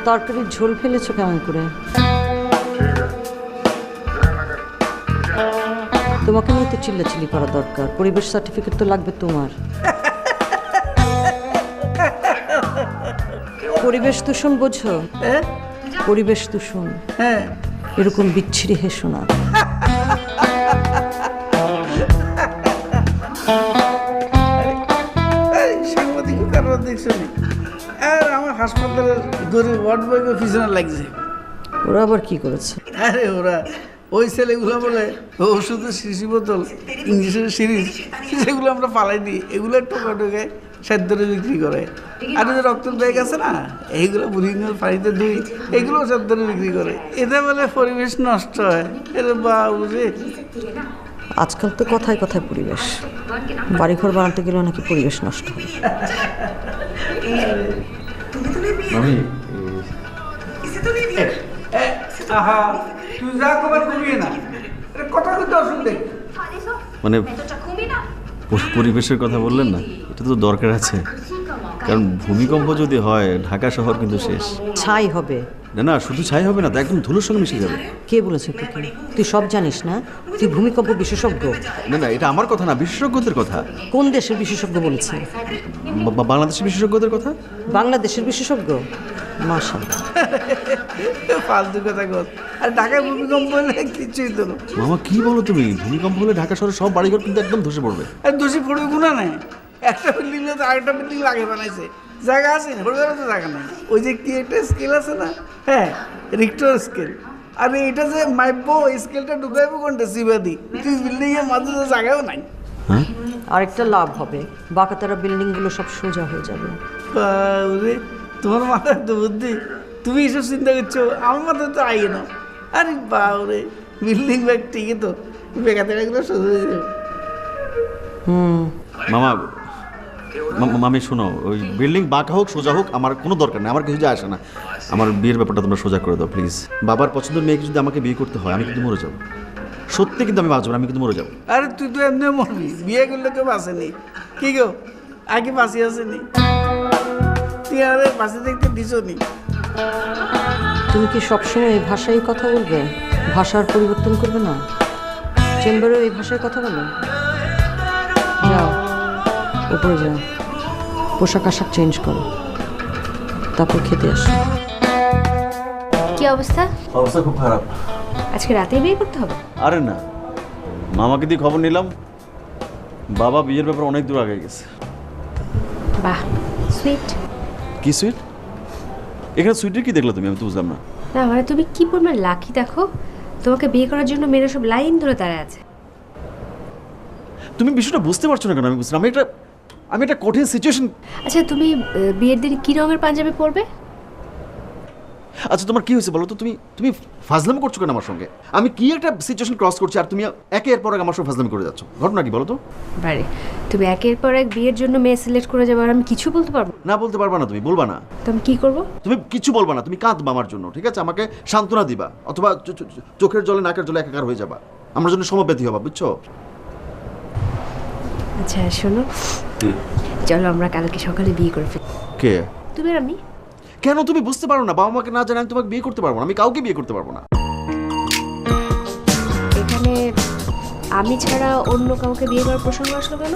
তরকারির ঝোল ফেলেছো কেমন করে? তোমাকে নিয়ে তো চিল্লাচিল্লি করা দরকার। পরিবেশ সার্টিফিকেট তো লাগবে তোমার। পরিবেশ দূষণ বোঝো? পরিবেশ দূষণ এরকম বিচ্ছিরি হেসো না। সাংবাদিক কারণ দেখছো নি? আর আমার হাসপাতালের গরিব ওয়ার্ড বয়কে পিছনে লাগছে। ওরা আবার কি করেছে? আরে ওরা ওই ছেলেগুলো বলে ওষুধের শিশি বোতল ইংলিশের সিরিজ সেগুলো আমরা পালাই দিই, এগুলো টোকা টোকে সেদ্ধরে বিক্রি করে। আর যে রক্তের ব্যাগ আছে না, এইগুলো বুড়িঙ্গের পানিতে ধুই, এগুলো সেদ্ধরে বিক্রি করে। এতে বলে পরিবেশ নষ্ট হয়। এরে বা বুঝে আজকাল তো কথায় কথায় পরিবেশ, বাড়িঘর বানাতে গেলেও নাকি পরিবেশ নষ্ট হয়। আহা তুই যা কবার কমিয়ে না, কথা কিন্তু অসুবিধে। মানে পরিবেশের কথা বললেন না, এটা তো দরকার আছে। কারণ ভূমিকম্প যদি হয় ঢাকা শহর কিন্তু শেষ। ছাই হবে না না, শুধু ছাই হবে না, তা একদম ধুলোর সঙ্গে মিশে যাবে। কে বলেছে তোকে? তুই সব জানিস না? তুই ভূমিকম্প বিশেষজ্ঞ। না না, এটা আমার কথা না, বিশেষজ্ঞদের কথা। কোন দেশের বিশেষজ্ঞ বলেছে? বাংলাদেশের বিশেষজ্ঞদের কথা। বাংলাদেশের বিশেষজ্ঞ? মাশাআল্লাহ, ফালতু কথা কর। আর ঢাকায় ভূমিকম্প হলে কিছুই তো না। মামা কি বলো তুমি? ভূমিকম্প হলে ঢাকা শহরের সব বাড়িঘর কিন্তু একদম ধসে পড়বে। আর দোষী পড়বে গুণা নাই। একটা বিল্ডিং তো আরেকটা বিল্ডিং লাগে বানাইছে, জায়গা আছে না, পড়বে তো জায়গা নাই। ওই যে কি একটা স্কেল আছে না, হ্যাঁ রিক্টার স্কেল। আর এটা যে মাইপো স্কেলটা ঢুকাইবো কোনটা সিবাদি, তুই বিল্ডিং এর মাঝে তো জায়গাও নাই। হ্যাঁ, আরেকটা লাভ হবে, বাঁকাতারা বিল্ডিং গুলো সব সোজা হয়ে যাবে। বাবরে, তোমার মাথায় তো বুদ্ধি, তুমি এসব চিন্তা করছো, আমার মাথায় তো আইয়ে না। আরে বাবরে, বিল্ডিং ব্যাগ ঠিকই তো, বেকাতেরাগুলো সোজা হয়ে যাবে। মামা মামি শোনো, ওই বিল্ডিং বাঁকা হোক সোজা হোক আমার কোনো দরকার নেই, আমার কিছু যায় আসে না। আমার বিয়ের ব্যাপারটা তোমরা সোজা করে দাও প্লিজ। বাবার পছন্দের মেয়েকে যদি আমাকে বিয়ে করতে হয় আমি কিন্তু মরে যাবো, সত্যি কিন্তু আমি বাঁচবো না, আমি কিন্তু মরে যাবো। আরে তুই তো এমনি মরবি, বিয়ে করলে কেউ বাঁচেনি। কি গো, আগে বাঁচি আসেনি? তুই আরে বাঁচি দেখতে দিছ নি? তুমি কি সবসময় এই ভাষায় কথা বলবে? ভাষার পরিবর্তন করবে না? চেম্বারে এই ভাষায় কথা বলো। যাও উপরে যাও, পোশাক আশাক চেঞ্জ করো, তারপর খেতে আসো। কি অবস্থা? অবস্থা খুব খারাপ। আজকে রাতেই বিয়ে করতে হবে? আরে না, মামাকে দিয়ে খবর নিলাম, বাবা বিয়ের ব্যাপারে অনেক দূর আগে গেছে। বাহ, সুইট। কি সুইট? এখানে সুইটের কি দেখলে তুমি? আমি তো বুঝলাম না। না মানে তুমি কি পরিমাণ লাকি দেখো, তোমাকে বিয়ে করার জন্য মেয়েরা সব লাইন ধরে দাঁড়ায় আছে। তুমি বিষয়টা বুঝতে পারছো না কেন? আমি বুঝলাম, আমি একটা কঠিন সিচুয়েশন। আচ্ছা তুমি বিয়ের দিন কি রঙের পাঞ্জাবি পরবে? আচ্ছা তোমার কি হয়েছে বলো তো? তুমি ফাজলামি করছো কেন আমার সঙ্গে? আমি কি একটা সিচুয়েশন ক্রস করছি আর তুমি একের পর এক আমার সঙ্গে ফাজলামি করে যাচ্ছ, ঘটনা কি বলো তো? বারে, তুমি একের পর এক বিয়ের জন্য মেয়ে সিলেক্ট করে যাবে আর আমি কিছু বলতে পারবো না, বলতে পারবা না, তুমি বলবা না। তুমি কি করবো? তুমি কিছু বলবা না, তুমি কাঁদবা আমার জন্য, ঠিক আছে? আমাকে সান্ত্বনা দিবা, অথবা চোখের জলে নাকের জলে একাকার হয়ে যাবা, আমার জন্য সমব্যথী হবা, বুঝছো? আচ্ছা শোনো, চলো আমরা কালকে সকালে বিয়ে করে ফেলি। কে? তুমি আর আমি। কেন তুমি বুঝতে পারো না? বাবা মাকে না জানে আমি তোমাকে বিয়ে করতে পারবো না, আমি কাউকে বিয়ে করতে পারবো না। এখানে আমি ছাড়া অন্য কাউকে বিয়ে করার প্রসঙ্গ আসলো কেন?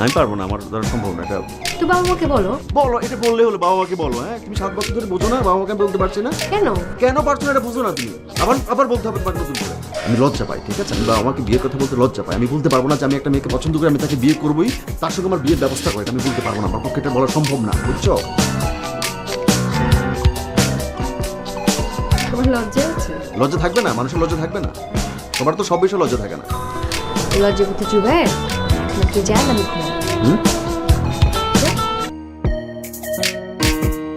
আমি পারবো না, আমার দ্বারা সম্ভব না এটা। তো বাবা মাকে বলো। বলো, এটা বললে হলো, বাবা মাকে বলো। হ্যাঁ, তুমি 7 বছর ধরে বোঝো না, বাবা মাকে আমি বলতে পারছি না। কেন? কেন পারছো না এটা বুঝো না তুমি? আবার বলতে হবে তোমাকে নতুন করে। আমি লজ্জা পাই, ঠিক আছে? আমি বাবা মাকে বিয়ের কথা বলতে লজ্জা পাই। আমি বলতে পারবো না যে আমি একটা মেয়েকে পছন্দ করি, আমি তাকে বিয়ে করবোই, তার সঙ্গে আমার বিয়ের ব্যবস্থা করে, আমি বলতে পারবো না, আমার পক্ষে এটা বলা সম্ভব না, বুঝছো? তোমার লজ্জা আছে? লজ্জা থাকবে না? মানুষের লজ্জা থাকবে না? তোমার তো সব বিষয়ে লজ্জা থাকে না। লজ্জা করতে চুবে নাকি যান আমি ঘুমাই।